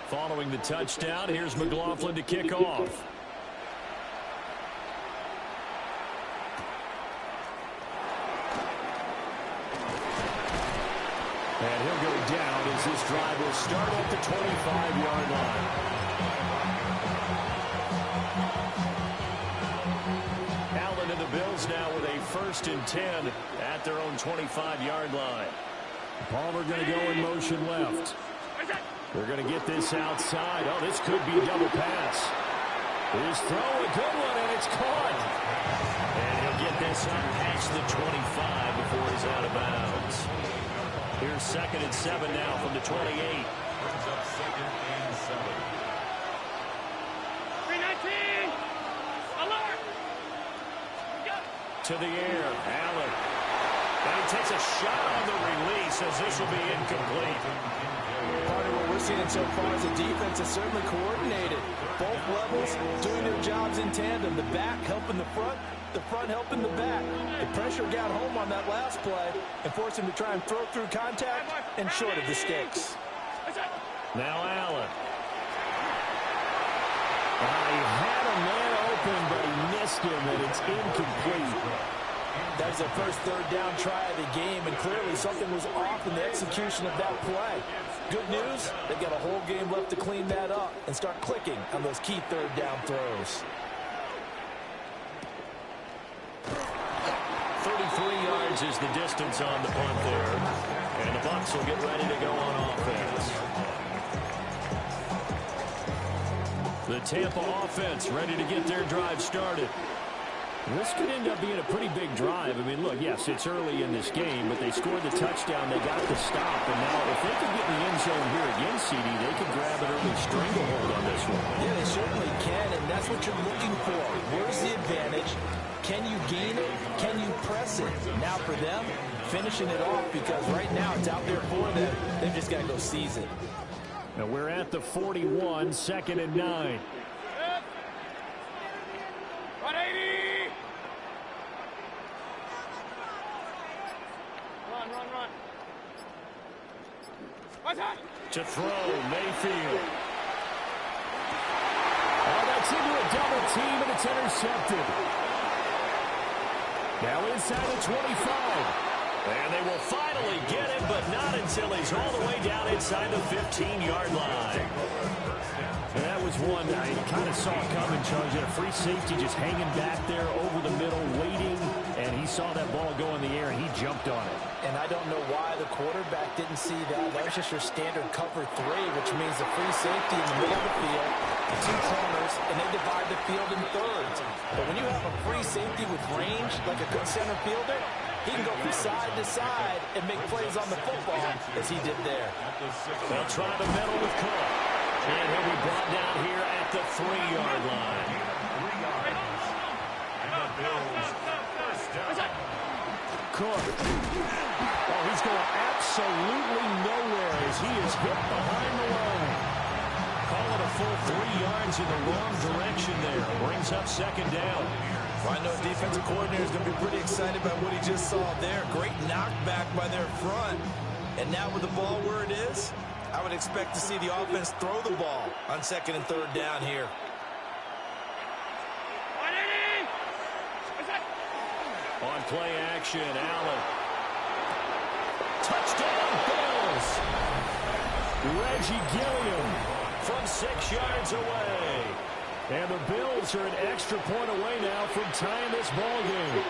Following the touchdown, here's McLaughlin to kick off. And he'll go down as this drive will start at the 25-yard line. Allen and the Bills now with a 1st and 10 at their own 25-yard line. Palmer going to go in motion left. They're going to get this outside. Oh, this could be a double pass. His throw, a good one, and it's caught. And he'll get this up past the 25 before he's out of bounds. Here's 2nd and 7 now from the 28. Brings up 2nd and 7. 319. Alert. To the air, Allen. And he takes a shot on the release as this will be incomplete. Part of what we're seeing so far is the defense is certainly coordinated. Both levels doing their jobs in tandem. The back helping the front helping the back. The pressure got home on that last play and forced him to try and throw through contact and short of the sticks. Now Allen. He had a man open, but he missed him, and it's incomplete. That's the first 3rd down try of the game, and clearly something was off in the execution of that play. Good news, they've got a whole game left to clean that up and start clicking on those key 3rd down throws. 33 yards is the distance on the punt there. And the Bucs will get ready to go on offense. The Tampa offense ready to get their drive started. This could end up being a pretty big drive. I mean, look, yes, it's early in this game, but they scored the touchdown. They got the stop. And now if they can get in the end zone here again, CD, they can grab an early stranglehold on this one. Yeah, they certainly can, and that's what you're looking for. Where's the advantage? Can you gain it? Can you press it? Now for them, finishing it off, because right now it's out there for them. They've just got to go seize it. Now we're at the 41, 2nd and 9. 180. Run. What's that? To throw, Mayfield. Oh, that's into a double team, and it's intercepted. Now inside the 25. And they will finally get him, but not until he's all the way down inside the 15-yard line. And that was one I kind of saw coming, Charles. You had a free safety just hanging back there over the middle, waiting, and he saw that ball go in the air, and he jumped on it. And I don't know why the quarterback didn't see that. That was just your standard cover 3, which means the free safety in the middle of the field, the 2 corners, and they divide the field in thirds. But when you have a free safety with range, like a good center fielder, he can go from side to side and make plays on the football as he did there. They'll try the middle with Cook. And he'll be brought down here at the 3-yard line. 3 yards. And the Bills first down. Cook. Oh, he's going absolutely nowhere as he is hit behind the line. Call it a full 3 yards in the wrong direction there. Brings up 2nd down. Well, I know defensive coordinator is going to be pretty excited about what he just saw there. Great knockback by their front. And now with the ball where it is, I would expect to see the offense throw the ball on 2nd and 3rd down here. 180. On play action, Allen. Touchdown, Bills. Reggie Gilliam from 6 yards away. And the Bills are an extra point away now from tying this ball game.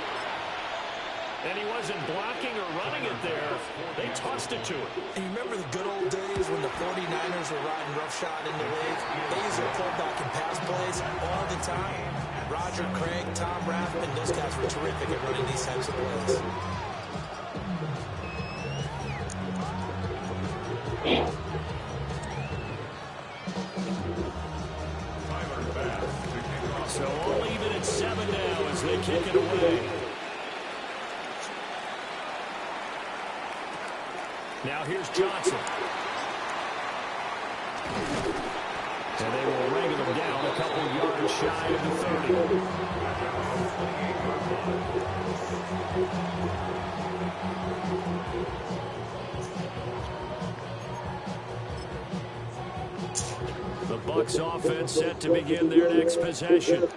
And he wasn't blocking or running it there. They tossed it to him. And you remember the good old days when the 49ers were riding roughshod in the league? They used to pull back and pass plays all the time. Roger Craig, Tom Rathman, those guys were terrific at running these types of plays. So all even at 7 now as they kick it away. Now here's Johnson. And they will wrangle him down a couple yards shy of the 30. The Bucs offense set to begin their next possession.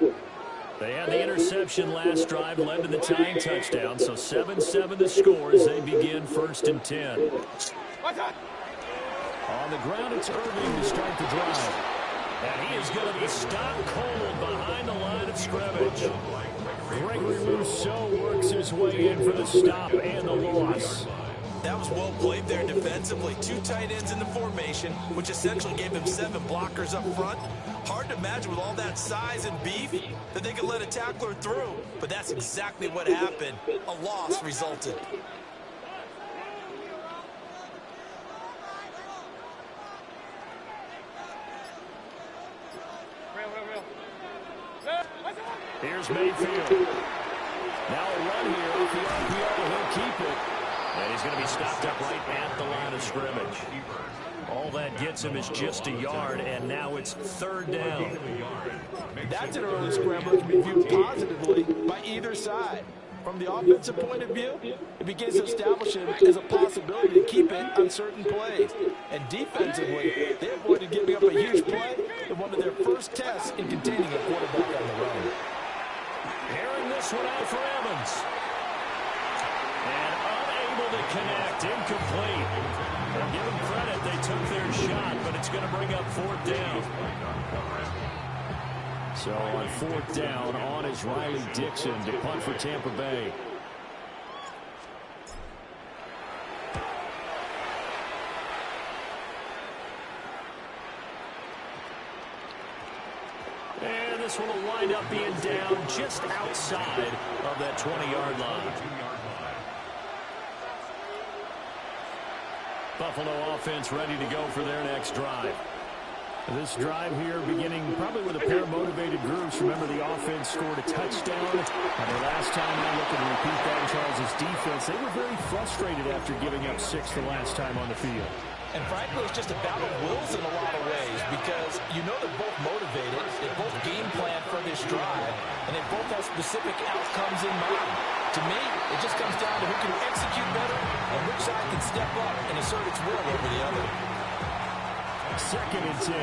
They had the interception last drive, led to the tying touchdown, so 7-7 the score as they begin 1st and 10. On the ground, it's Irving to start the drive. And he is going to be stopped cold behind the line of scrimmage. Gregory Rousseau works his way in for the stop and the loss. That was well played there defensively. 2 tight ends in the formation, which essentially gave them 7 blockers up front. Hard to imagine with all that size and beef that they could let a tackler through. But that's exactly what happened. A loss resulted. Here's Mayfield. Now a run here off the RPO. He'll keep it. And he's going to be stopped up right at the line of scrimmage. All that gets him is just a yard, and now it's 3rd down. That's an early scramble that can be viewed positively by either side. From the offensive point of view, it begins to establish him as a possibility to keep it on certain plays. And defensively, they avoided giving up a huge play in one of their first tests in containing a quarterback on the run. Airing this one out for Evans. And unable to connect, incomplete. Well, give them credit, they took their shot, but it's going to bring up 4th down. So on 4th down, on is Riley Dixon to punt for Tampa Bay. And this one will wind up being down just outside of that 20-yard line. Buffalo offense ready to go for their next drive. This drive here beginning probably with a pair of motivated groups. Remember, the offense scored a touchdown. And the last time they looking to repeat that in Charles' defense, they were very frustrated after giving up 6 the last time on the field. And frankly, it's just a battle of wills in a lot of ways because you know they're both motivated, they both game plan for this drive, and they both have specific outcomes in mind. To me, it just comes down to who can execute better and which side can step up and assert its will over the other. 2nd and 10.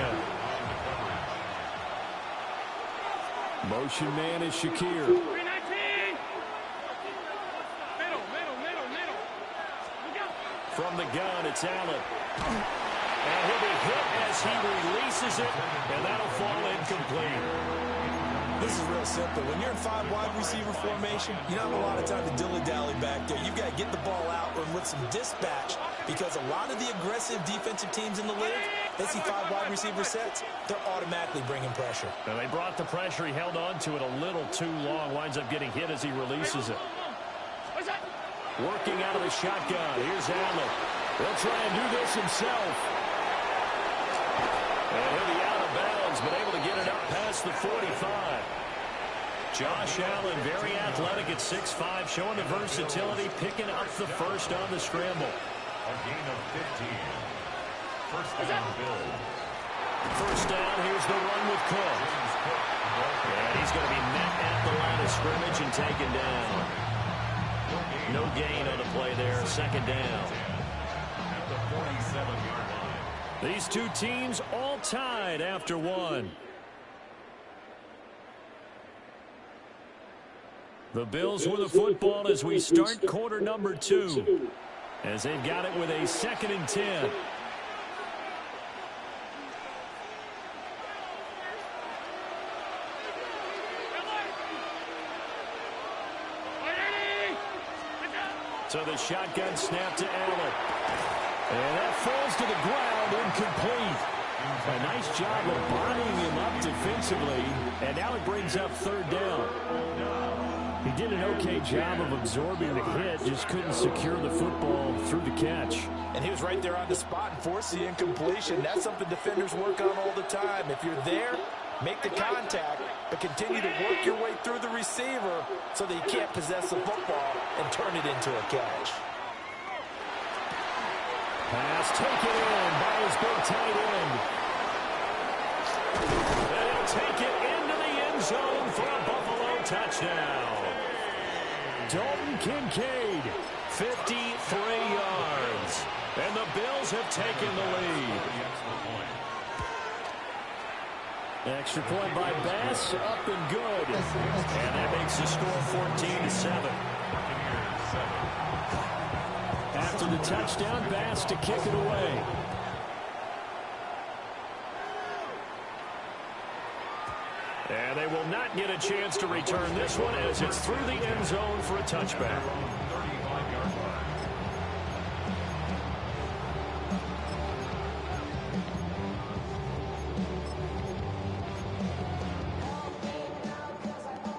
Motion man is Shakir. 319. Middle. From the gun, it's Allen. And he'll be hit as he releases it, and that'll fall incomplete. This is real simple. When you're in 5 wide receiver formation, you don't have a lot of time to dilly-dally back there. You've got to get the ball out and with some dispatch because a lot of the aggressive defensive teams in the league, they see 5 wide receiver sets, they're automatically bringing pressure. Now they brought the pressure. He held on to it a little too long. Winds up getting hit as he releases it. Working out of the shotgun. Here's Allen. He'll try and do this himself. And he'll be out of bounds, but able to get it up past the 45. Josh Allen, very athletic at 6'5", showing the versatility, picking up the first on the scramble. A gain of 15. 1st down, Bill. 1st down, here's the run with Cook. And he's going to be met at the line of scrimmage and taken down. No gain on the play there, 2nd down. At the 47-yard line. These two teams all tied after 1. The Bills with the football as we start quarter number 2. As they've got it with a 2nd and 10. So the shotgun snap to Allen. And that falls to the ground, incomplete. A nice job of bodying him up defensively. And now it brings up 3rd down. He did an okay job of absorbing the hit, just couldn't secure the football through the catch. And he was right there on the spot and forced the incompletion. That's something defenders work on all the time. If you're there, make the contact, but continue to work your way through the receiver so that you can't possess the football and turn it into a catch. Pass taken in by his big tight end. They'll take it into the end zone for a Buffalo touchdown. Dalton Kincaid, 53 yards. And the Bills have taken the lead. Extra point by Bass, up and good. And that makes the score 14-7. After the touchdown, Bass to kick it away. And they will not get a chance to return this one as it's through the end zone for a touchback.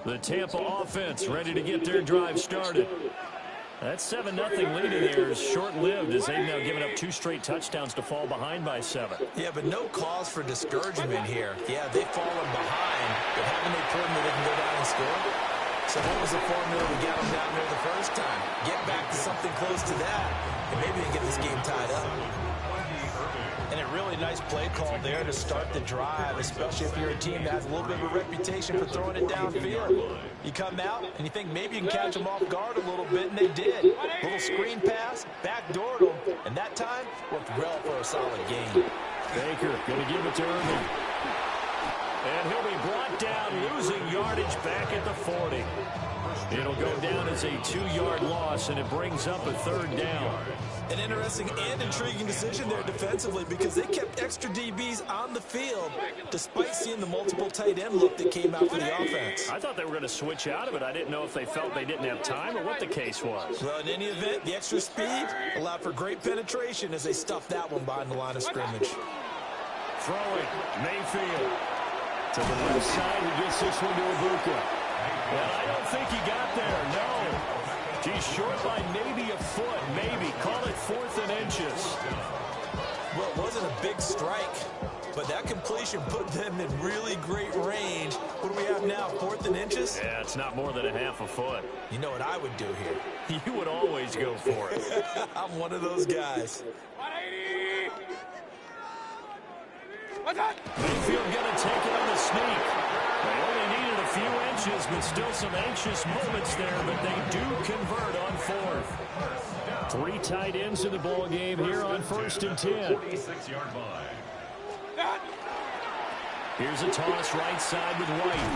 The Tampa offense ready to get their drive started. That 7-0 lead in there is short-lived as they've now given up 2 straight touchdowns to fall behind by 7. Yeah, but no cause for discouragement here. Yeah, they've fallen behind, but haven't they proven that they can go down and score? So what was the formula to get them down there the first time? Get back to something close to that, and maybe they get this game tied up. And a really nice play call there to start the drive, especially if you're a team that has a little bit of a reputation for throwing it downfield. You come out, and you think maybe you can catch them off guard a little bit, and they did. Little screen pass, backdoored them, and that time worked well for a solid gain. Baker going to give it to Irving. And he'll be brought down, losing yardage back at the 40. It'll go down as a 2-yard loss, and it brings up a 3rd down. An interesting and intriguing decision there defensively because they kept extra DBs on the field despite seeing the multiple tight end look that came out for the offense. I thought they were going to switch out of it. I didn't know if they felt they didn't have time or what the case was. Well, in any event, the extra speed allowed for great penetration as they stuffed that one behind the line of scrimmage. Throwing, Mayfield. To the left side, he gets this one to Ibuka. Well, I don't think he got there, no. He's short by maybe a foot, maybe. Call it 4th and inches. Well, it wasn't a big strike, but that completion put them in really great range. What do we have now, 4th and inches? Yeah, it's not more than a half a foot. You know what I would do here? You would always go for it. I'm one of those guys. 180! Mayfield going to take it on a sneak. They only needed a few inches, but still some anxious moments there, but they do convert on 4th. 3 tight ends in the ball game here on 1st and 10. 46-yard line. Here's a toss right side with White.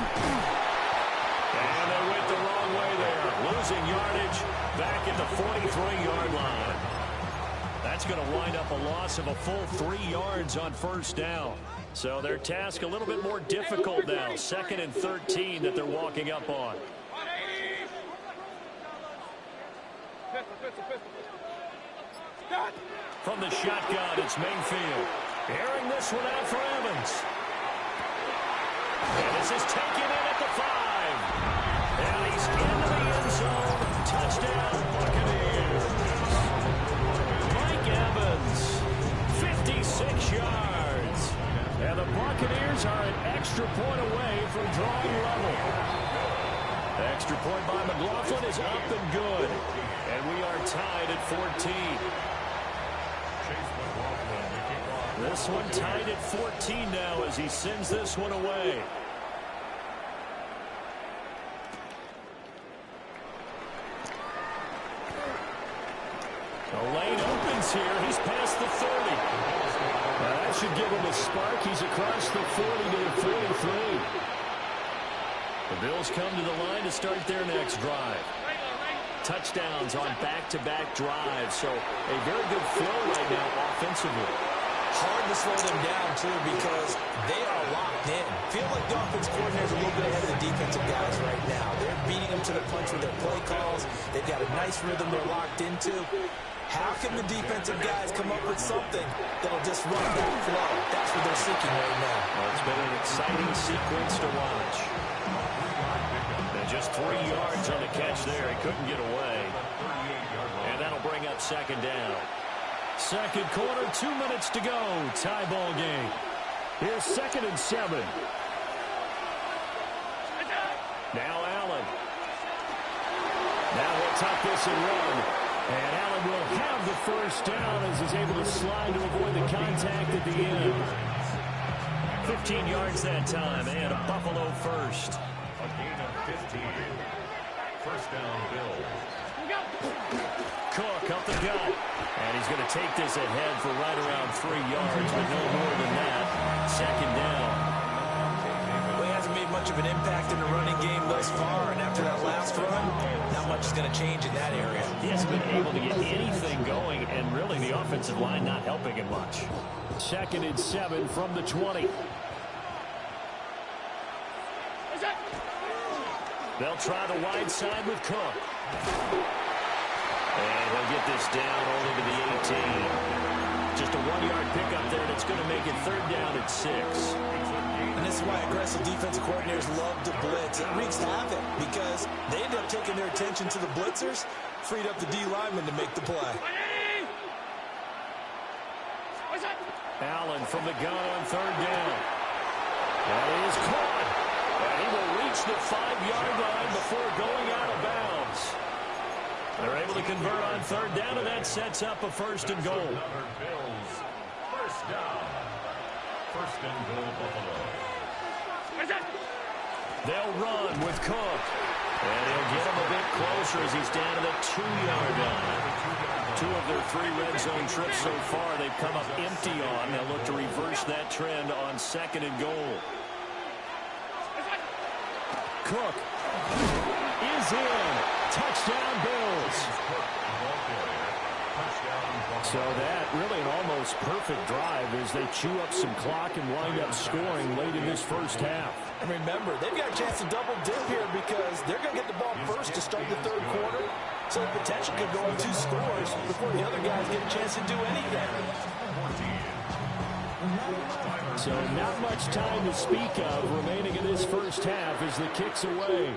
And they went the wrong way there. Losing yardage back at the 43-yard line. That's going to wind up a loss of a full 3 yards on 1st down. So their task a little bit more difficult now. 2nd and 13 that they're walking up on. From the shotgun, it's Mayfield. Airing this one out for Evans. And this is taken in at the 5. And he's into the end zone. Touchdown, Buccaneers. Mike Evans, 56 yards. And the Buccaneers are an extra point away from drawing level. The extra point by McLaughlin is up and good. And we are tied at 14. This one tied at 14 now as he sends this one away. The lane opens here. He's past the 30. Now that should give him a spark. He's across the 40 to the 43. The Bills come to the line to start their next drive. Touchdowns on back-to-back drives. So a very good flow right now offensively. Hard to slow them down, too, because they are locked in. Feel like the offense coordinator's a little bit ahead of the defensive guys right now. They're beating them to the punch with their play calls. They've got a nice rhythm they're locked into. How can the defensive guys come up with something that'll disrupt that flow? That's what they're seeking right now. Well, it's been an exciting sequence to watch. And just 3 yards on the catch there. He couldn't get away. And that'll bring up 2nd down. Second quarter, 2 minutes to go. Tie ball game. Here's 2nd and 7. Now Allen. Now he'll tuck this and run. And Allen will have the 1st down as he's able to slide to avoid the contact at the end. 15 yards that time and a Buffalo 1st. A gain of 15. 1st down, Bills. Cook up the gut. And he's going to take this ahead for right around 3 yards, but no more than that. 2nd down. much of an impact in the running game thus far, and after that last run, not much is going to change in that area. He hasn't been able to get anything going, and really the offensive line not helping him much. 2nd and 7 from the 20. They'll try the wide side with Cook. And he'll get this down only to the 18. Just a 1-yard pickup there, and it's going to make it 3rd down at 6. And this is why aggressive defensive coordinators love to blitz. It wreaks havoc because they end up taking their attention to the blitzers, freed up the D lineman to make the play. Allen from the gun on 3rd down. That is caught. And he will reach the 5-yard line before going out of bounds. They're able to convert on 3rd down, and that sets up a 1st and goal. Bills. 1st down. 1st and goal, Buffalo. They'll run with Cook. And he'll get him a bit closer as he's down to the 2-yard line. 2 of their 3 red zone trips so far they've come up empty on. They'll look to reverse that trend on 2nd and goal. Cook is in. Touchdown, Bills. So that really an almost perfect drive as they chew up some clock and wind up scoring late in this 1st half. And remember, they've got a chance to double dip here because they're going to get the ball first to start the 3rd quarter. So the potential could go on 2 scores before the other guys get a chance to do anything. So not much time to speak of remaining in this 1st half as the kick's away.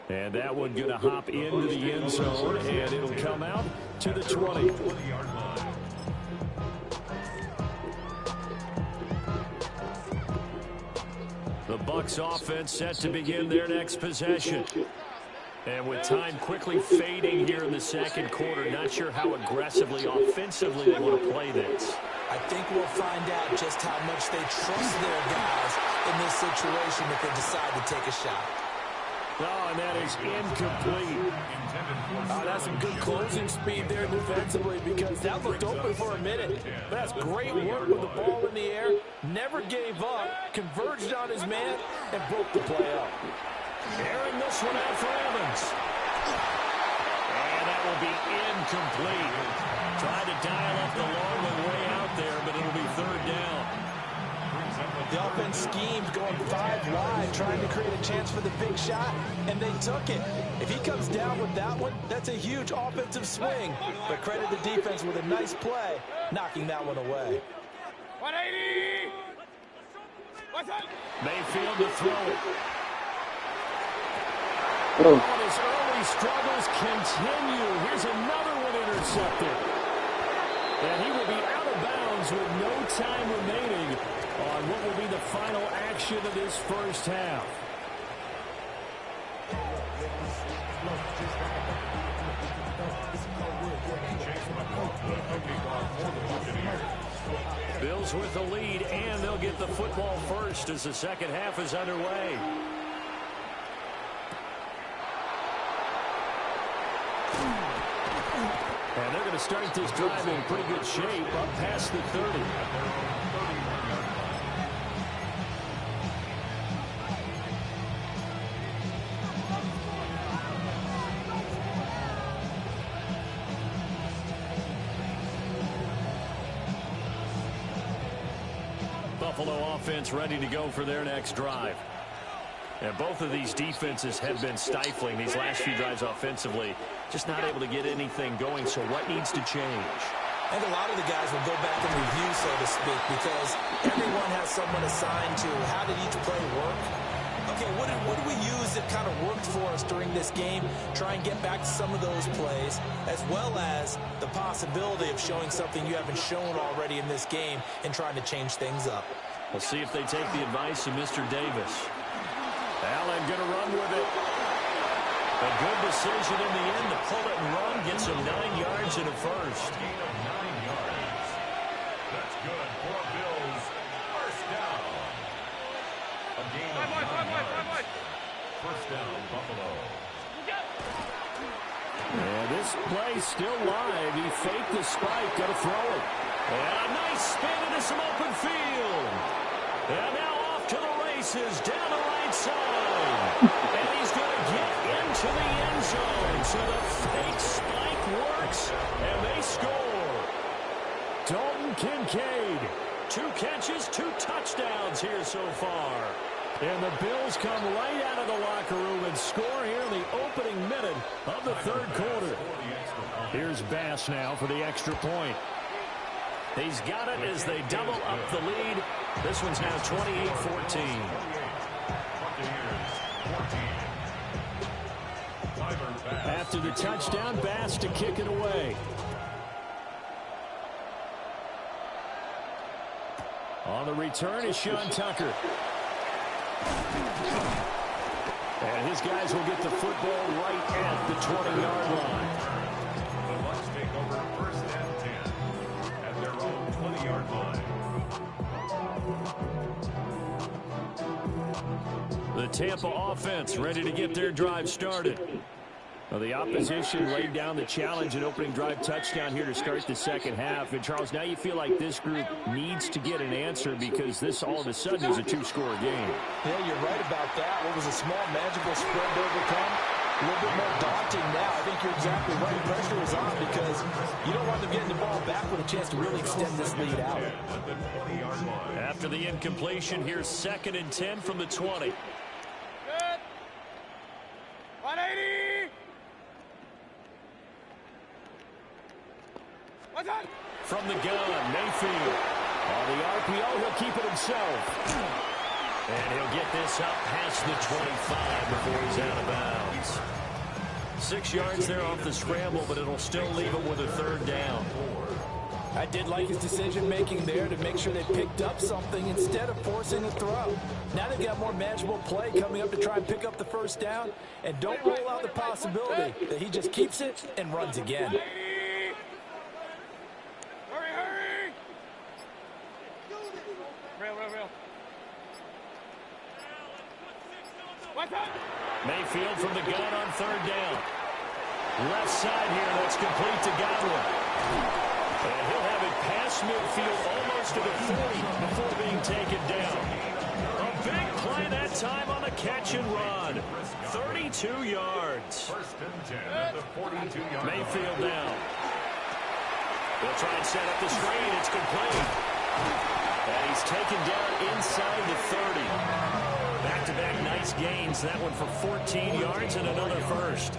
And that one going to hop into the end zone, and it'll come out to the 20. The Bucs offense set to begin their next possession. And with time quickly fading here in the 2nd quarter, not sure how aggressively, offensively they want to play this. I think we'll find out just how much they trust their guys in this situation if they decide to take a shot. Oh, and that is incomplete. Oh, that's some good closing speed there defensively because that looked open for a minute. But that's great work with the ball in the air. Never gave up, converged on his man, and broke the play up. Airing this one out for Evans. And that will be incomplete. Tried to dial up the long one way out there, but it'll be 3rd down. The offense schemed going 5 wide, trying to create a chance for the big shot, and they took it. If he comes down with that one, that's a huge offensive swing. But credit the defense with a nice play, knocking that one away. 180! Mayfield to throw it. And his early struggles continue. Here's another one intercepted. And he will be out of bounds with no time remaining on what will be the final action of this 1st half. Bills with the lead, and they'll get the football first as the 2nd half is underway. And they're going to start this drive in pretty good shape up past the 30. Buffalo offense ready to go for their next drive. And both of these defenses have been stifling these last few drives offensively. Just not able to get anything going, so what needs to change? And a lot of the guys will go back and review, so to speak, because everyone has someone assigned to how did each play work. Okay, what did we use that kind of worked for us during this game? Try and get back to some of those plays, as well as the possibility of showing something you haven't shown already in this game and trying to change things up. We'll see if they take the advice of Mr. Davis. Allen going to run with it. A good decision in the end to pull it and run. Gets him 9 yards and a 1st. Gain of 9 yards. That's good for Bills. 1st down. A gain of 9 yards. 1st down, Buffalo. And this play still live. He faked the spike. Got to throw it. And a nice spin into some open field. And now off to the races, down the right side. And he's going to get into the end zone. So the fake spike works, and they score. Dalton Kincaid, 2 catches, 2 touchdowns here so far. And the Bills come right out of the locker room and score here in the opening minute of the third quarter. Here's Bass now for the extra point. He's got it as they double up the lead. This one's now 28-14. After the touchdown, Bass to kick it away. On the return is Sean Tucker. And his guys will get the football right at the 20-yard line. The Bucs take over 1st and 10 at their own 20-yard line. The Tampa offense ready to get their drive started. Well, the opposition laid down the challenge and opening drive touchdown here to start the second half. And, Charles, now you feel like this group needs to get an answer because this all of a sudden is a 2-score game. Yeah, you're right about that. What was a small, manageable spread to overcome? A little bit more daunting now. I think you're exactly right. Pressure is on because you don't want them getting the ball back with a chance to really extend this lead out. After the incompletion, here's 2nd and 10 from the 20. Good. 180. From the gun, Mayfield. On the RPO, he'll keep it himself. And he'll get this up past the 25 before he's out of bounds. 6 yards there off the scramble, but it'll still leave him with a 3rd down. I did like his decision-making there to make sure they picked up something instead of forcing a throw. Now they've got more manageable play coming up to try and pick up the 1st down. And don't rule out the possibility that he just keeps it and runs again. Mayfield from the gun on 3rd down. Left side here, that's complete to Godwin. And he'll have it past midfield almost to the 40 before being taken down. A big play that time on the catch and run. 32 yards. 1st and 10 at the 42-yard line. Mayfield down. They'll try and set up the screen. It's complete. And he's taken down inside the 30. Back-to-back nice gains. That one for 14 yards and another 1st.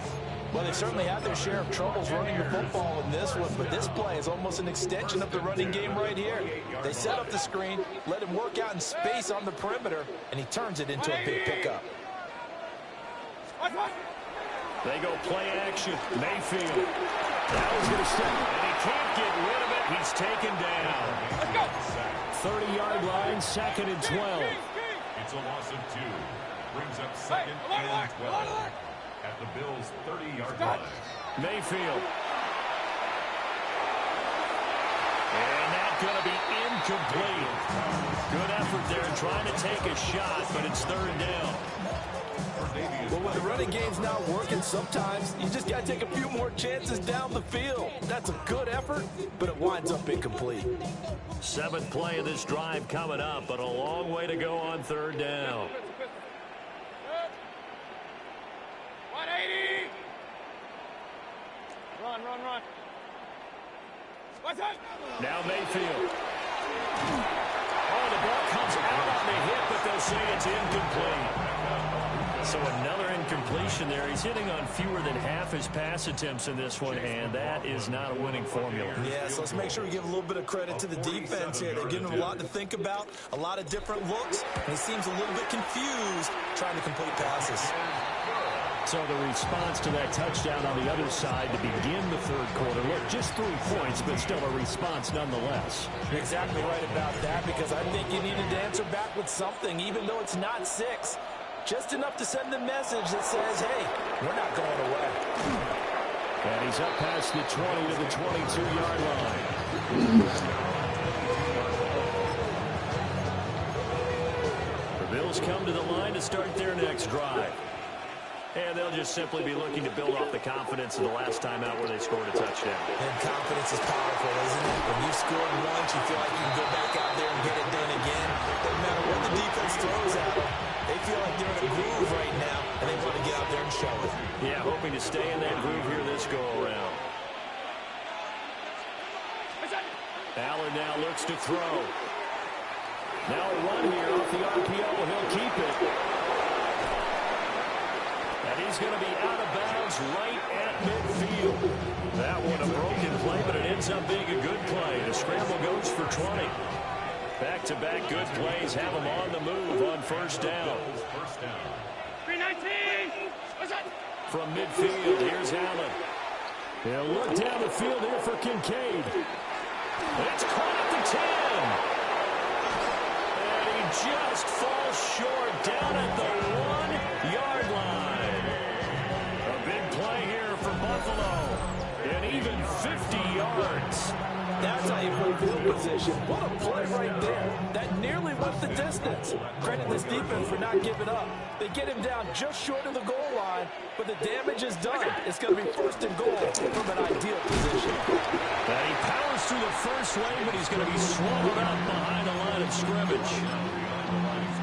Well, they certainly had their share of troubles running the football in this one, but this play is almost an extension of the running game right here. They set up the screen, let him work out in space on the perimeter, and he turns it into a big pickup. They go play action. Mayfield. That was going to step, and he can't get rid of it. He's taken down. 30-yard line, 2nd and 12. It's a loss of 2. Brings up 2nd and 12 at the Bills' 30-yard line. Mayfield. And that's going to be incomplete. Good effort there trying to take a shot, but it's 3rd down. Well, when the running game's not working, sometimes you just got to take a few more chances down the field. That's a good effort, but it winds up incomplete. 7th play of this drive coming up, but a long way to go on 3rd down. 180. Run. What's up? Now Mayfield. Oh, the ball comes out on the hit, but they'll say it's incomplete. So another incompletion there. He's hitting on fewer than half his pass attempts in this one, and that is not a winning formula. Yeah, so let's make sure we give a little bit of credit to the defense here. They're giving him a lot to think about, a lot of different looks, and he seems a little bit confused trying to complete passes. So the response to that touchdown on the other side to begin the 3rd quarter. Look, just 3 points, but still a response nonetheless. You're exactly right about that, because I think you needed to answer back with something, even though it's not 6. Just enough to send a message that says, hey, we're not going away. And he's up past the 20 to the 22-yard line. The Bills come to the line to start their next drive. And they'll just simply be looking to build off the confidence of the last time out where they scored a touchdown. And confidence is powerful, isn't it? When you've scored once, you feel like you can go back out there and get it done again. Doesn't matter what the a groove right now, and they want to get out there and show it. Yeah, hoping to stay in that groove here this go-around. Allen now looks to throw. Now a run here off the RPO, and he'll keep it. And he's going to be out of bounds right at midfield. That one a broken play, but it ends up being a good play. The scramble goes for 20. Back-to-back good plays have him on the move on first down. 319. From midfield, here's Allen. They'll look down the field here for Kincaid. It's caught at the 10. And he just falls short down at the 1-yard line. A big play here for Buffalo. And even 50 yards. That's how you play field position. What a play right there. That nearly went the distance. Credit this defense for not giving up. They get him down just short of the goal line, but the damage is done. It's going to be first and goal from an ideal position. And he powers through the first lane, but he's going to be swallowed up behind the line of scrimmage.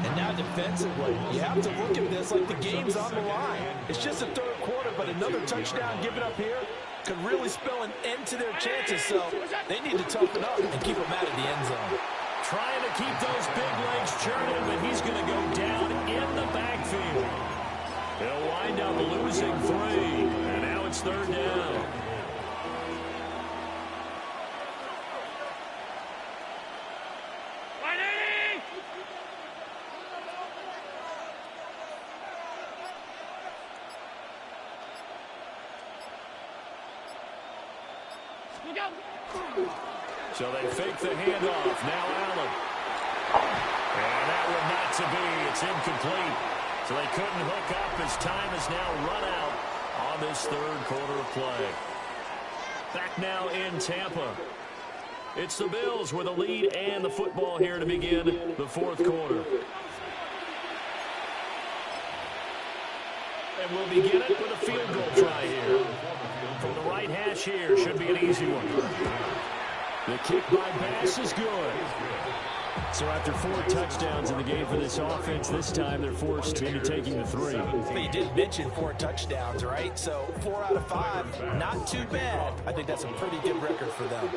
And now defensively, you have to look at this like the game's on the line. It's just the third quarter, but another touchdown given up here could really spell an end to their chances, so they need to toughen up and keep them out of the end zone. Trying to keep those big legs churning, but he's going to go down in the backfield. He'll wind up losing 3, and now it's third down. So they fake the handoff. Now Allen. And that one not to be. It's incomplete. So they couldn't hook up as time is now run out on this third quarter of play. Back now in Tampa. It's the Bills with a lead and the football here to begin the fourth quarter. And we'll begin it with a field goal try here. From the right hash here, should be an easy one. The kick by Bass is good. So after 4 touchdowns in the game for this offense, this time they're forced into taking the 3. But you did mention 4 touchdowns, right? So 4 out of 5, not too bad. I think that's a pretty good record for them.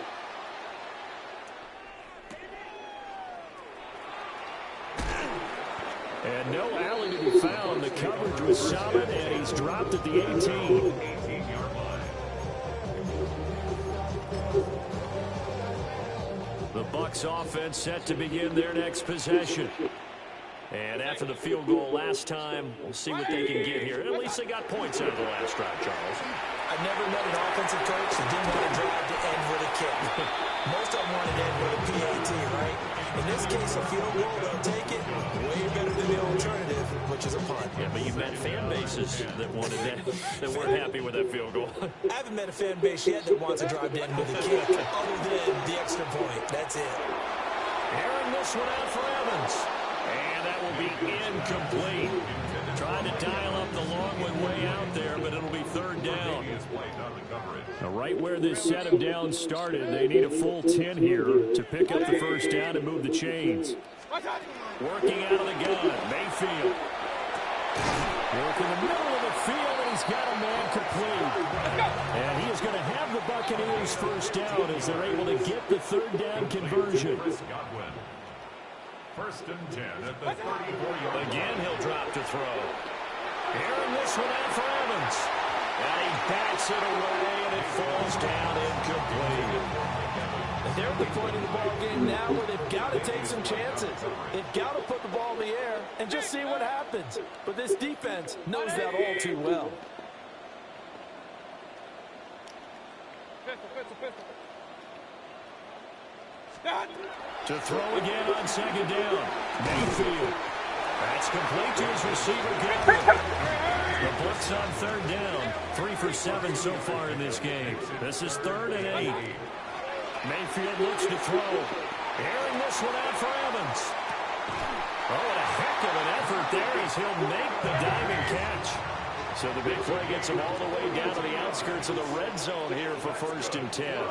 And no Allen to be found. The coverage was solid, and he's dropped at the 18. The Bucs offense set to begin their next possession. And after the field goal last time, we'll see what they can get here. At least they got points out of the last drive, Charles. I've never met an offensive coach that didn't want to drive to end with a kick. Most of them want to end with a PAT, right? In this case, a field goal, they'll take it. Way better than the alternative, which is a punt. Yeah, but you've met fan bases that wanted that weren't happy with that field goal. I haven't met a fan base yet that wants to drive to end with a kick, other than the extra point. That's it. Airing this one out for Evans. And that will be incomplete. Trying to dial up the long one way out there, but it'll be third down. Now, right where this set of downs started, they need a full 10 here to pick up the first down and move the chains. Working out of the gun, Mayfield. Working the middle of the field, and he's got a man complete. And he is going to have the Buccaneers first down as they're able to get the third down conversion. First and 10 at the 34-yard. Again, he'll drop to throw. Airing this one out for Evans. And he bats it away, and it falls down incomplete. They're at the point in the ball game now where they've got to take some chances. They've got to put the ball in the air and just see what happens. But this defense knows that all too well. To throw again on second down. Mayfield. That's complete to his receiver, Garrett. The Bucs on third down. 3 for 7 so far in this game. This is 3rd and 8. Mayfield looks to throw. Airing this one out for Evans. Oh, what a heck of an effort there as he'll make the diving catch. So the big play gets him all the way down to the outskirts of the red zone here for 1st and 10.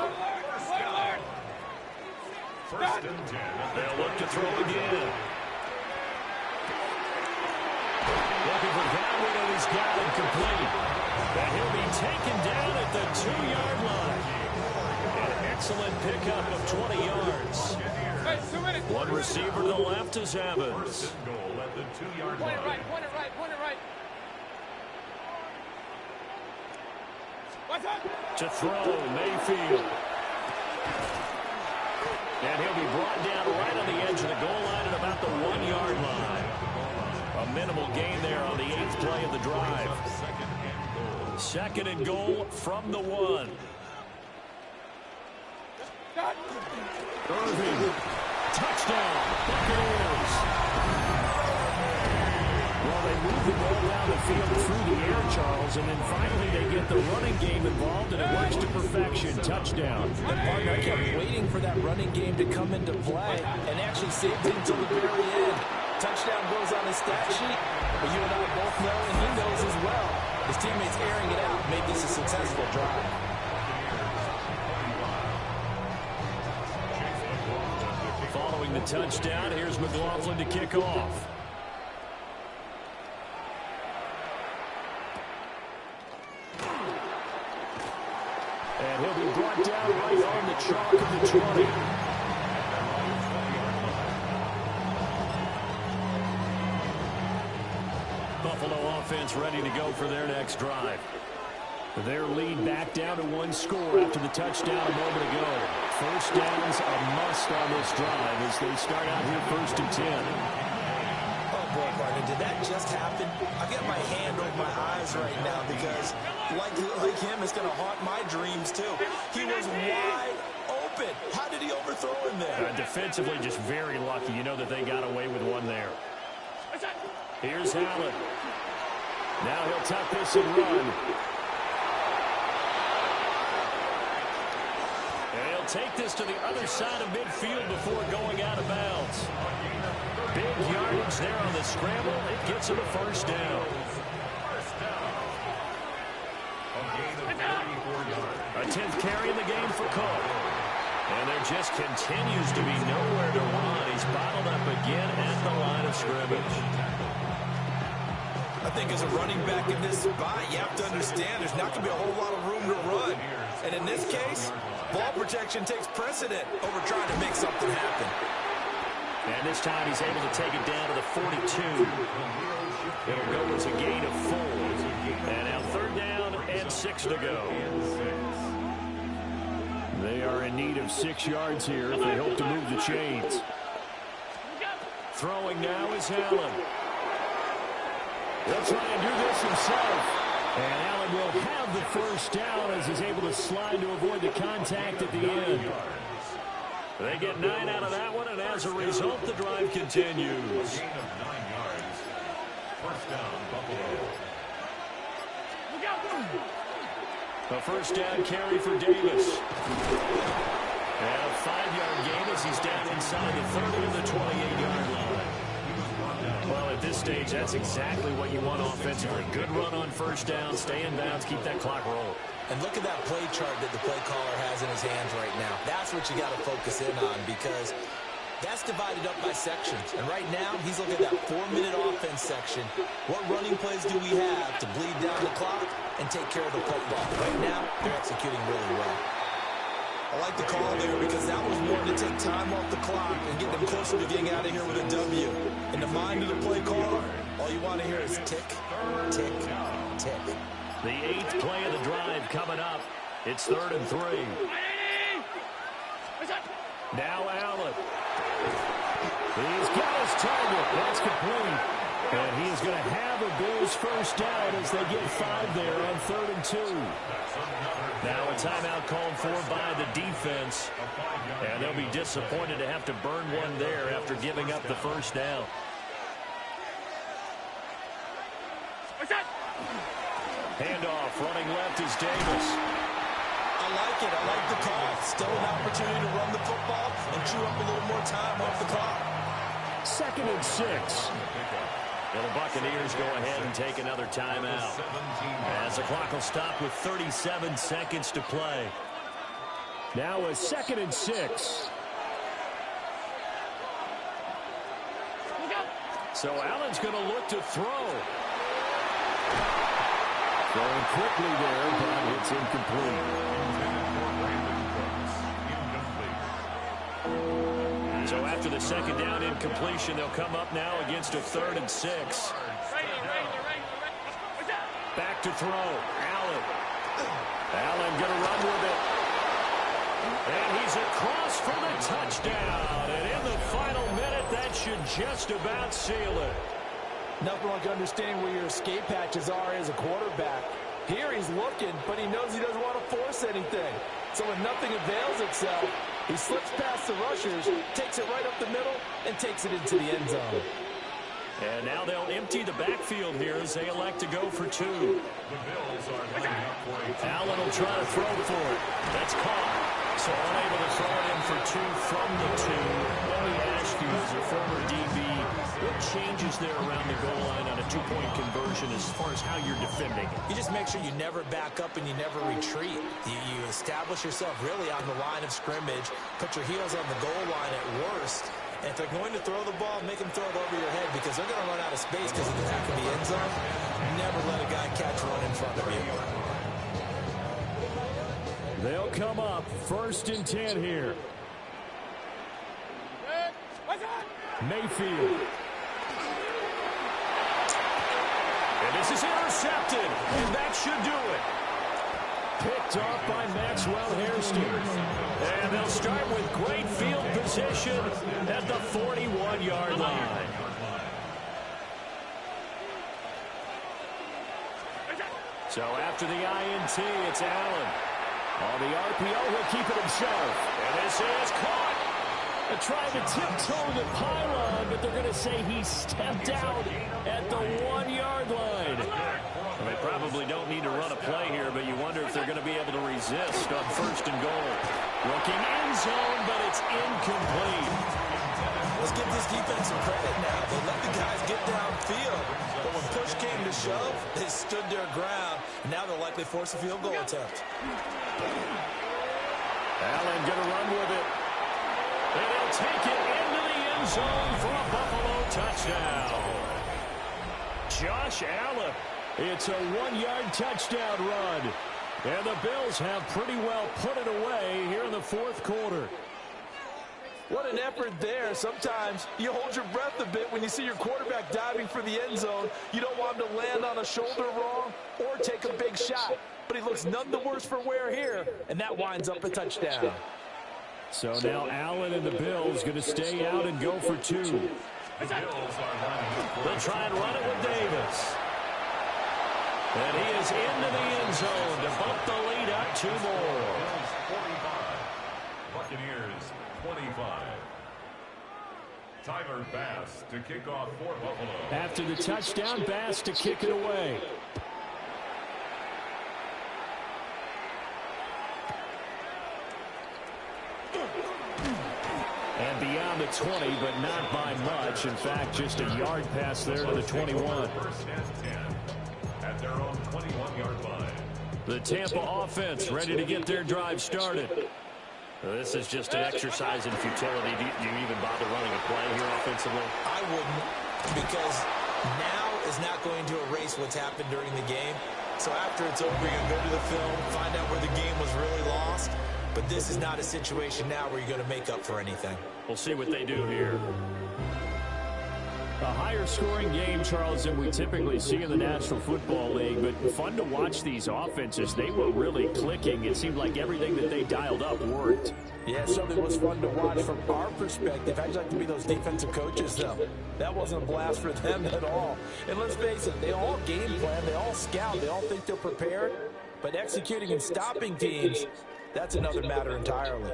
First and 10. They'll look to throw again. That one he's got it complete. And he'll be taken down at the 2-yard line. An excellent pickup of 20 yards. Hey, 2 minutes. One receiver to the left is Evans. Goal at the 2-yard Point line. it right, point it right, point it right. What's up? To throw, Mayfield. And he'll be brought down right on the edge of the goal line at about the 1-yard line. A minimal gain there on the 8th play of the drive. Second and goal from the 1. Irving. Touchdown. Buccaneers. Well, they move the ball down the field through the air, Charles, and then finally they get the running game involved, and it works to perfection. Touchdown. And partner, I kept waiting for that running game to come into play and actually saved it until the very end. Touchdown goes on his stat sheet, but you and I both know, and he knows as well, his teammates airing it out made this a successful drive. Following the touchdown, here's McLaughlin to kick off. And he'll be brought down right on the chalk of the 20. Buffalo offense ready to go for their next drive. Their lead back down to 1 score after the touchdown a moment ago. First down's a must on this drive as they start out here 1st and 10. Oh, boy, partner, did that just happen? I've got my hand over my eyes right now because, like him, it's going to haunt my dreams, too. He was wide open. How did he overthrow him there? Defensively, just very lucky. You know that they got away with one there. Here's Allen. Now he'll tuck this and run. And he'll take this to the other side of midfield before going out of bounds. Big yardage there on the scramble. It gets him a first down. A 10th carry in the game for Cook. And there just continues to be nowhere to run. He's bottled up again at the line of scrimmage. I think as a running back in this spot, you have to understand there's not going to be a whole lot of room to run. And in this case, ball protection takes precedent over trying to make something happen. And this time he's able to take it down to the 42. It'll go as a gain of 4. And now 3rd down and 6 to go. They are in need of 6 yards here if they hope to move the chains. Throwing now is Allen. He'll try and do this himself. And Allen will have the first down as he's able to slide to avoid the contact at the end. They get 9 out of that one, and as a result, the drive continues. Gain of 9 yards. First down, Buffalo. A first down carry for Davis. And a 5-yard gain as he's down inside the 30 of the 28-yard line. Well, at this stage, that's exactly what you want offensively. Good run on first down, stay in bounds, keep that clock rolling. And look at that play chart that the play caller has in his hands right now. That's what you got to focus in on because that's divided up by sections. And right now, he's looking at that 4-minute offense section. What running plays do we have to bleed down the clock and take care of the football? Right now, they're executing really well. I like the call there because that was more to take time off the clock and get them closer to getting out of here with a W. In the mind of the play caller, all you want to hear is tick, tick, tick. The 8th play of the drive coming up. It's 3rd and 3. Now Allen. He's got his target. That's complete. And he is going to have a Bills first down as they get 5 there on 3rd and 2. Now a timeout called for by the defense. And they'll be disappointed to have to burn one there after giving up the first down. Handoff, running left is Davis. I like it. I like the call. Still an opportunity to run the football and chew up a little more time off the clock. 2nd and 6. And the Buccaneers go ahead and take another timeout. As the clock will stop with 37 seconds to play. Now a 2nd and 6. So Allen's going to look to throw. Throwing quickly there, but it's incomplete. So after the second down incompletion, they'll come up now against a 3rd and 6. Back to throw. Allen. Allen going to run with it. And he's across for the touchdown. And in the final minute, that should just about seal it. Nothing like understanding where your escape hatches are as a quarterback. Here he's looking, but he knows he doesn't want to force anything. So when nothing avails itself, he slips past the rushers, takes it right up the middle, and takes it into the end zone. And now they'll empty the backfield here as they elect to go for 2. Allen will try to throw for it. That's caught. So unable to throw it in for 2 from the 2. Let me ask you, as a former DB, what changes there around the goal line on a 2-point conversion as far as how you're defending it? You just make sure you never back up and you never retreat. You establish yourself really on the line of scrimmage, put your heels on the goal line at worst. And if they're going to throw the ball, make them throw it over your head because they're going to run out of space because of the back of the end zone. Never let a guy catch one in front of you. They'll come up 1st and 10 here. Mayfield. And this is intercepted, and that should do it. Picked off by Maxwell Hairston. And they'll start with great field position at the 41-yard line. So after the INT, it's Allen. On the RPO, he'll keep it himself. And this is caught. They're trying to tiptoe the pylon, but they're going to say he stepped out at the 1-yard line. Well, they probably don't need to run a play here, but you wonder if they're going to be able to resist on 1st and goal. Looking end zone, but it's incomplete. Let's give this defense some credit now. They let the guys get downfield, but when push came to shove, they stood their ground. Now they'll likely force a field goal attempt. Allen going to run with it. And he'll take it into the end zone for a Buffalo touchdown. Josh Allen. It's a 1-yard touchdown run. And the Bills have pretty well put it away here in the 4th quarter. What an effort there. Sometimes you hold your breath a bit when you see your quarterback diving for the end zone. You don't want him to land on a shoulder wrong or take a big shot. But he looks none the worse for wear here, and that winds up a touchdown. So now Allen and the Bills going to stay out and go for 2. They'll try and run it with Davis. And he is into the end zone to bump the lead up 2 more. Buccaneers 25. Tyler Bass to kick off for Buffalo. After the touchdown, Bass to kick it away. And beyond the 20, but not by much. In fact, just a yard pass there to the 21. 1st and 10 at their own 21-yard line. The Tampa offense ready to get their drive started. This is just an exercise in futility. Do you even bother running a play here offensively? I wouldn't, because now is not going to erase what's happened during the game. So after it's over, you're going to go to the film, find out where the game was really lost. But this is not a situation now where you're going to make up for anything. We'll see what they do here. A higher scoring game, Charles, than we typically see in the National Football League, but fun to watch these offenses. They were really clicking. It seemed like everything that they dialed up worked. Yeah, something was fun to watch from our perspective. How'd you like to be those defensive coaches, though? That wasn't a blast for them at all. And let's face it, they all game plan, they all scout, they all think they're prepared, but executing and stopping teams, that's another matter entirely.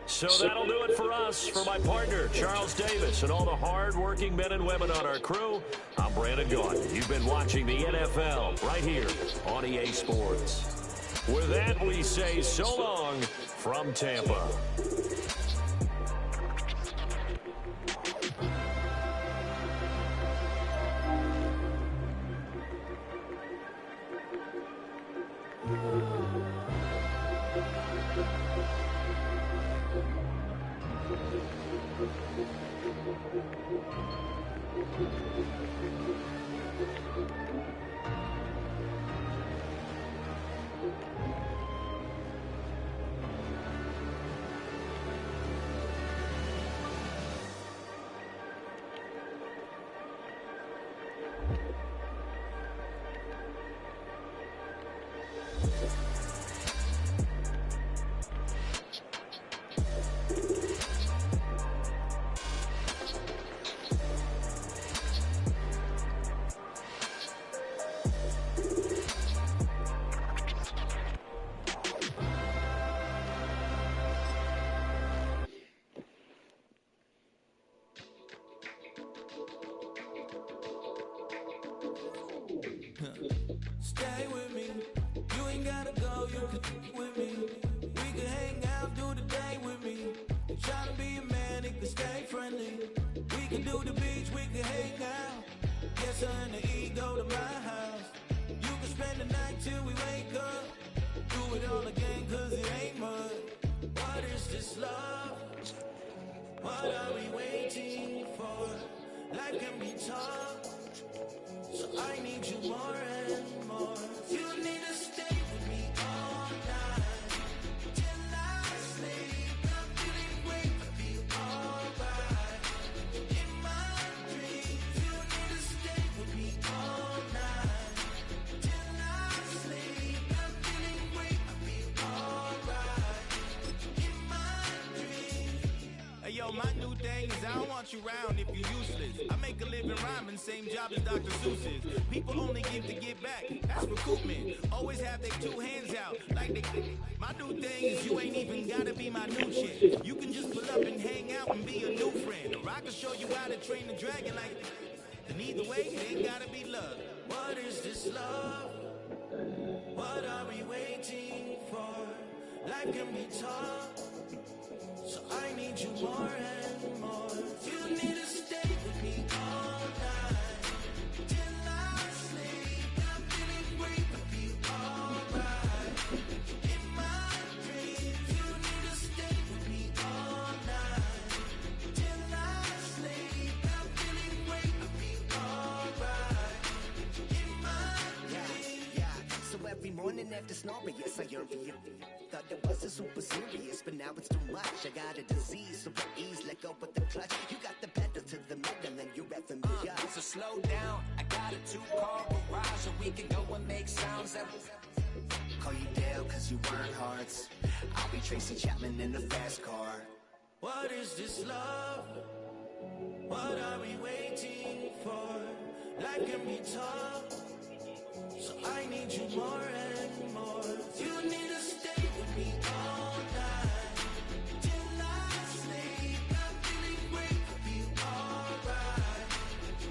So that'll do it for us. For my partner, Charles Davis, and all the hard-working men and women on our crew, I'm Brandon Gaudin. You've been watching the NFL right here on EA Sports. With that, we say so long from Tampa. Stay with me. You ain't gotta go, you can with me. We can hang out, do the day with me. Try to be a man, it can stay friendly. We can do the beach, we can hang out. Yes, her and the E go to my house. You can spend the night till we wake up. Do it all again, cause it ain't mud. What is this love? What are we waiting for? Life can be tough, so I need you more and more. You need to stay with me all night till I sleep. I'm feeling great, I feel alright. In my dreams, you need to stay with me all night till I sleep. I'm feeling great, I feel alright. In my dreams. Hey yo, my new thing is I don't want you around if you're useless. I make a living rhyming, same job as Dr. Seuss's. People only give to get back, that's recoupment. Always have their two hands out, like they. My new thing is you ain't even gotta be my new chick. You can just pull up and hang out and be a new friend. Or I can show you how to train the dragon like. And either way, it ain't gotta be love. What is this love? What are we waiting for? Life can be tough, so I need you more and more. You need to stay with me all night till I sleep. I'm feeling great, I feel alright. In my dreams, you need to stay with me all night till I sleep. I'm feeling great, I feel alright. In my dreams. Yeah. So every morning after snoring, yes, I yearn for you. Thought it wasn't super serious, but now it's too much. I got a disease, so please let go with the clutch. You got the pedal to the metal and you're effing me up. So slow down, I got a 2-car garage, so we can go and make sounds that Call you Dale, cause you work hard. I'll be Tracy Chapman in the fast car. What is this love? What are we waiting for? Life can be tough, so I need you more and more. You need to stay with me all night till I sleep. I'm feeling great, I feel alright.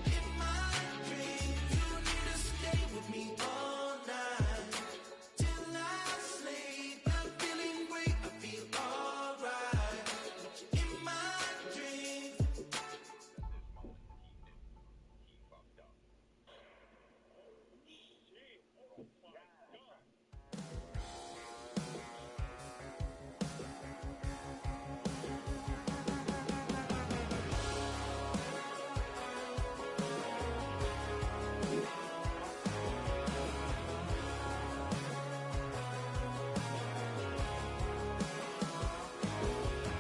In my dreams, you need to stay with me all night till I sleep. I'm feeling great, I feel alright. In my dreams.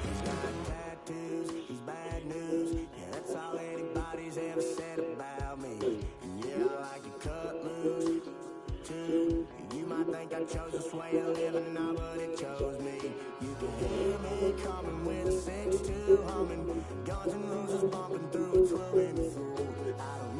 He's got tattoos, he's bad news. Yeah, that's all anybody's ever said about me. And yeah, I like your cut moves, too. You might think I chose this way of living now, but it chose me. You can hear me coming with a 6-2 humming. Guns and Roses bumping through a 12-inch fool. I don't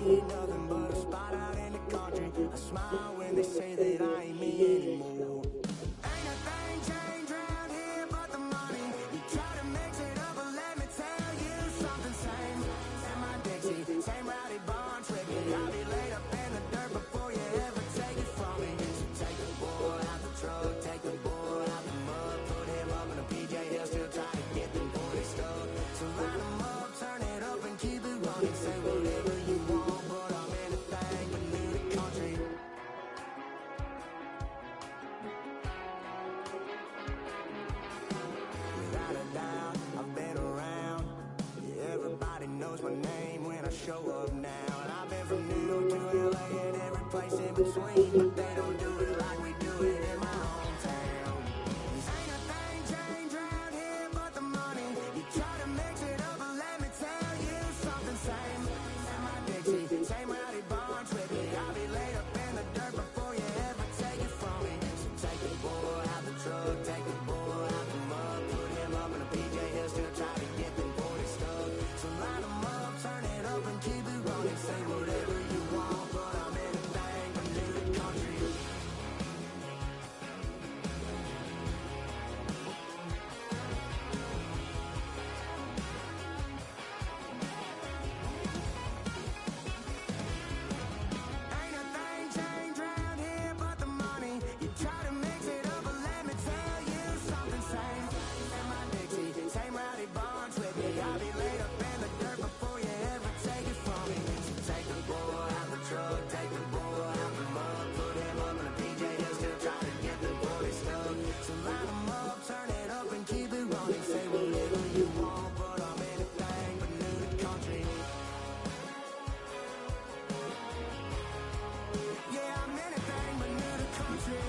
need nothing but a spot out in the country. I smile when they say that I ain't me anymore. Ain't a thing changed round here but the money. You try to mix it up, but let me tell you something. Same in my Dixie, same rowdy barn tricky. I'll be laid up in the dirt before you ever take it from me. So take the boy out the truck, take the boy out the mud, put him up in a PJ, he'll still try to get them 40 stuck. So line him up, turn it up and keep it running. Say whatever you want, but I'm anything but new to country. Without a doubt, I've been around. Yeah, everybody knows my name when I show up now. And I've been from New York to LA and every place in between, but they don't do it like we do it in my hometown. Ain't a thing changed around here but the money. You try to mix it up, but let me tell you something. Same in my Dixie, same rowdy bonds with me. I'll be laid up in the dirt before you ever take it from me. So take the boy out the truck, take the boy out the mud, put him up in a PJ, he'll still try to get them 40 stuck. So line them up, turn it up and keep it running. Say whatever you want, but I'm anything but new to country. Ain't a thing changed around here but the money. You try to mix it up, but let me tell you something. Same in my Dixie, same rowdy bonds with me. I'll be laid up in the dirt before you ever take it from me. So take the boy out the truck, take the boy out the mud, put him up in a PJ, he'll still try to get them 40 stuck. So line them up, turn it up and keep it running. Say whatever you want, but I'm anything but new to country. Yeah, I'm anything but new to country.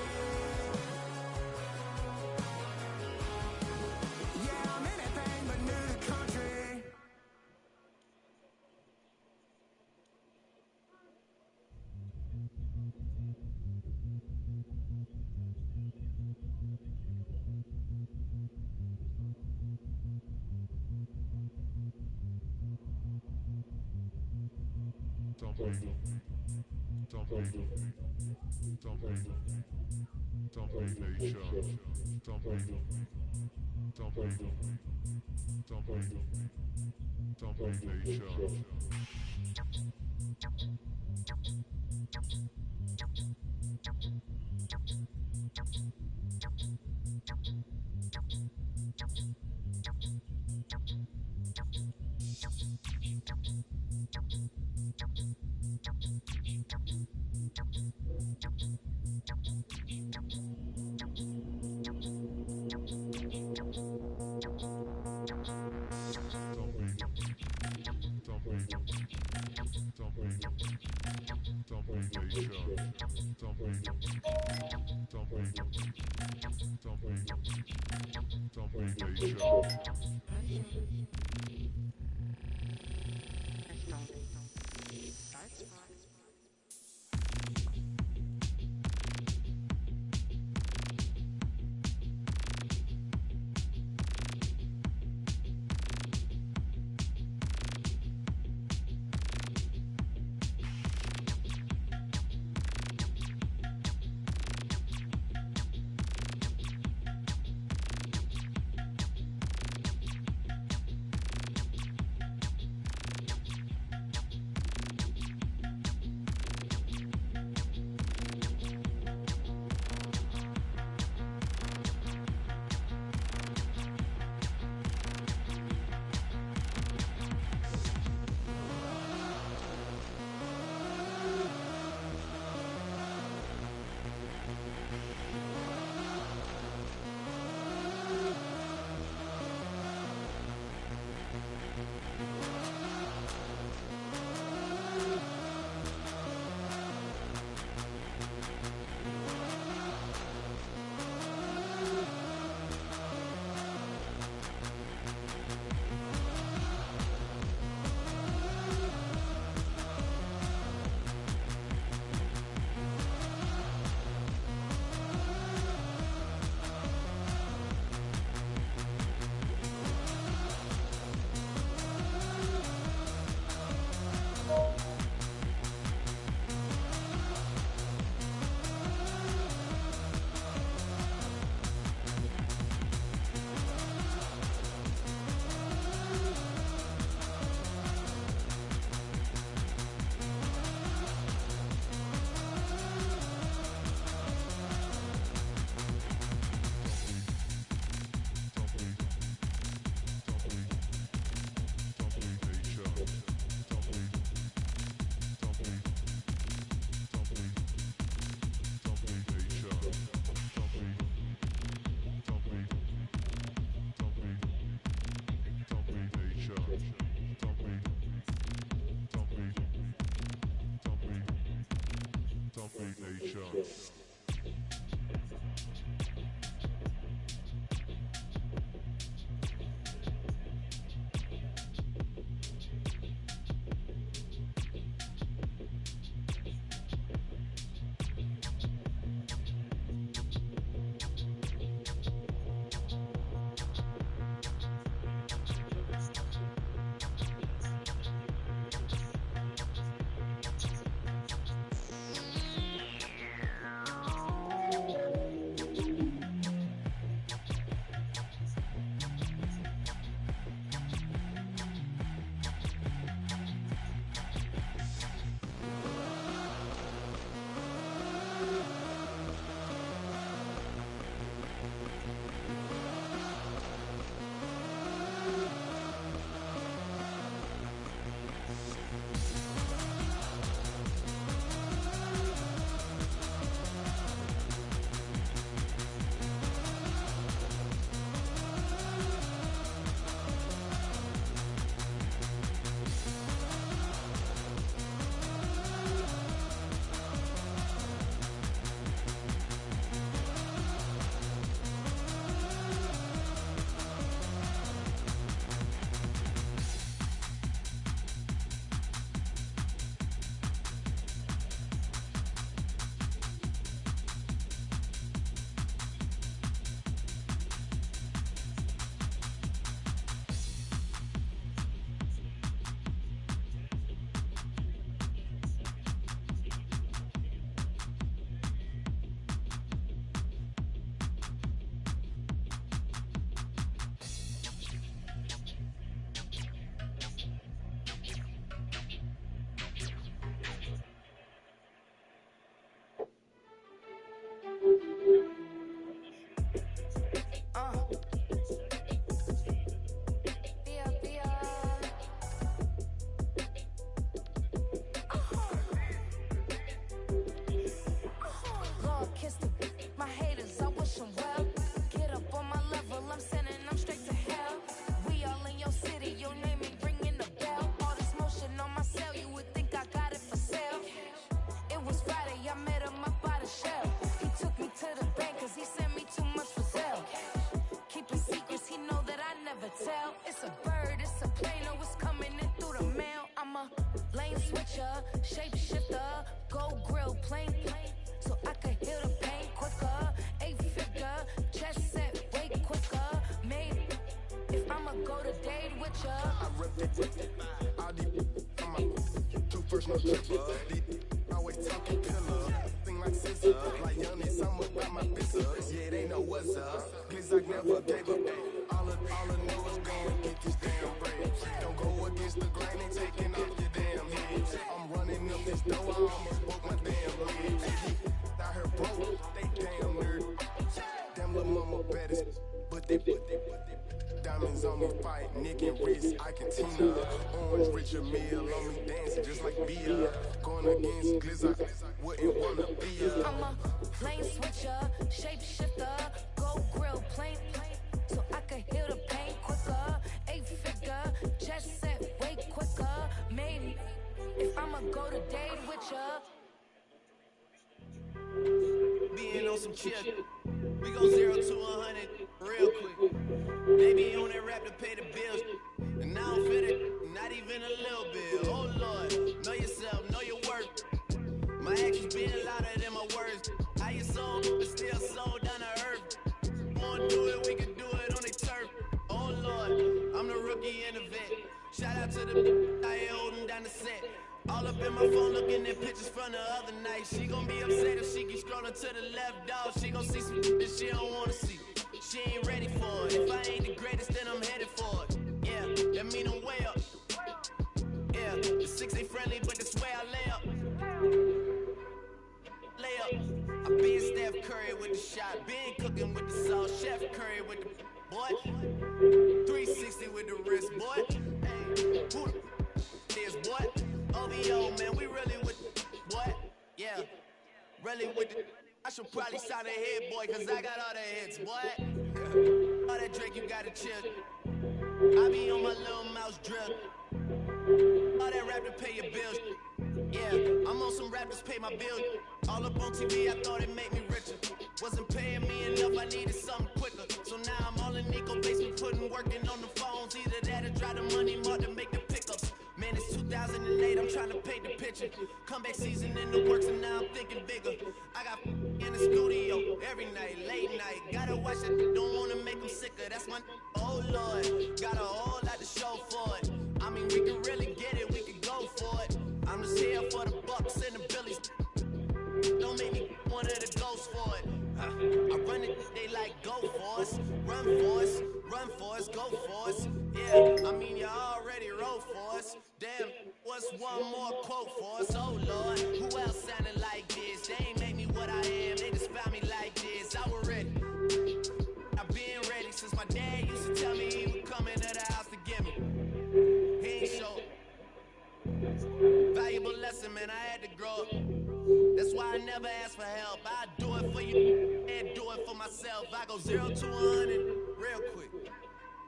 Yeah, I'm anything but new to country. Diamonds on me, fight, Nick and wrist, I can Tina. Orange Richard Mill on me, dancing just like Bia. Going against Glizzy, wouldn't wanna be ya. I'm a lane switcher, shape shifter, go grill, plain, so I can heal the pain quicker. 8-figure, just set way quicker. Maybe if I'ma go to date with ya. Being on some chill, we go 0 to 100 real quick. Maybe on that rap to pay the bills, and I don't fit it, not even a little bit. Oh Lord, know yourself, know your worth. My actions being louder than my words. How you sold, but still sold down to earth. Wanna do it, we can do it on the turf. Oh Lord, I'm the rookie and the vet. Shout out to the I ain't holding down the set. All up in my phone looking at pictures from the other night. She gon' be upset if she keep scrolling to the left, dog. She gon' see some that she don't wanna see. She ain't ready for it. If I ain't the greatest, then I'm headed for it. Yeah, that mean I'm way up. Yeah, the 6 ain't friendly, but that's where I lay up. Lay up. I been Steph Curry with the shot. Been cooking with the sauce. Chef Curry with the boy. 360 with the wrist, boy. Hey, who the is boy? OVO, man, we really with what? Yeah, really with the. I should probably sign a hit, boy, cause I got all the hits, boy. All that Drake, you gotta chill. I be on my little mouse drill. All that rap to pay your bills. Yeah, I'm on some rappers, pay my bill. All up on TV, I thought it made me richer. Wasn't paying me enough, I needed something quicker. So now I'm all in Nico basement, working on the phones. Either that or try the money more to make the pickups. Man, it's 2008, I'm trying to paint the picture. Comeback season in the works, and now I'm thinking bigger. I got in the studio every night, late night. Gotta watch that, don't wanna make them sicker. That's my, oh Lord. Got a whole lot to show for it. I mean, we can really get it, we can go for it. I'm just here for the Bucks and the Billies. Don't make me one of the ghosts for it. I run it, they like go for us. Run for us, run for us, go for us. Yeah, I mean you already wrote for us. Damn, what's one more quote for us? Oh Lord, who else sounded like this? They ain't make me what I am, they just found me like this. I was ready, I've been ready since my dad used to tell me he would come into the house to get me. He ain't show valuable lesson, man, I had to grow up. That's why I never ask for help. I do it for you and do it for myself. I go 0 to 100 real quick.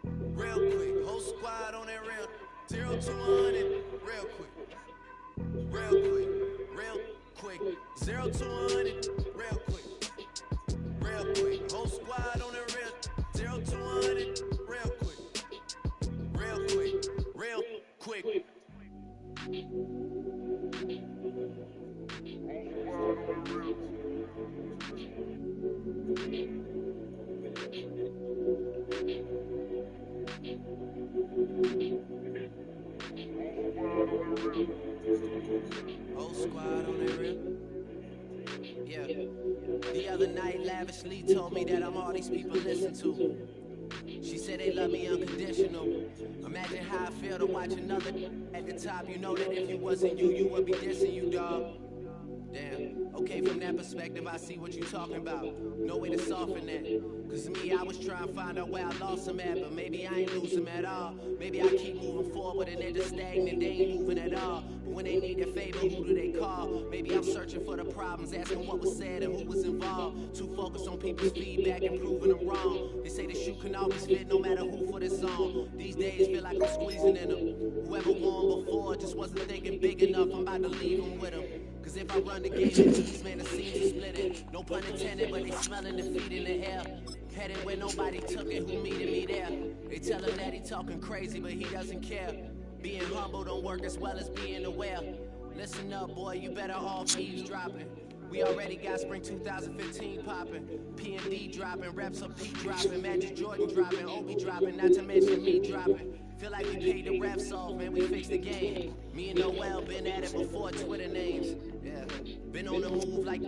Real quick. Whole squad on that real. 0 to 100 real quick. Real quick. Real quick. 0 to 100 real quick. Real quick. Whole squad on that real. 0 to 100 real quick. Real quick. Real quick. Whole squad on that rip. Yeah. The other night, lavishly told me that I'm all these people listen to. She said they love me unconditional. Imagine how I feel to watch another at the top. You know that if you wasn't you, you would be dissing you, dog. Damn. Okay, from that perspective, I see what you talking about. No way to soften that. Cause me, I was trying to find out where I lost them at, but maybe I ain't lose them at all. Maybe I keep moving forward and they're just stagnant, they ain't moving at all. But when they need their favor, who do they call? Maybe I'm searching for the problems, asking what was said and who was involved. Too focused on people's feedback and proving them wrong. They say the shoe can always fit no matter who for this song. These days feel like I'm squeezing in them. Whoever won before just wasn't thinking big enough, I'm about to leave them with them. Cause if I run the game of these, man, the scenes are splitting. No pun intended, but they smelling defeat in the air. Headed where nobody took it, who meeted me there? They tell him that he talking crazy, but he doesn't care. Being humble don't work as well as being aware. Listen up, boy, you better off eavesdropping. We already got spring 2015 popping. P&D dropping, reps up P dropping, Magic Jordan dropping, Obi dropping, not to mention me dropping. Feel like we paid the refs off, man, we fixed the game. Me and Noel been at it before Twitter names. Yeah, been on the move like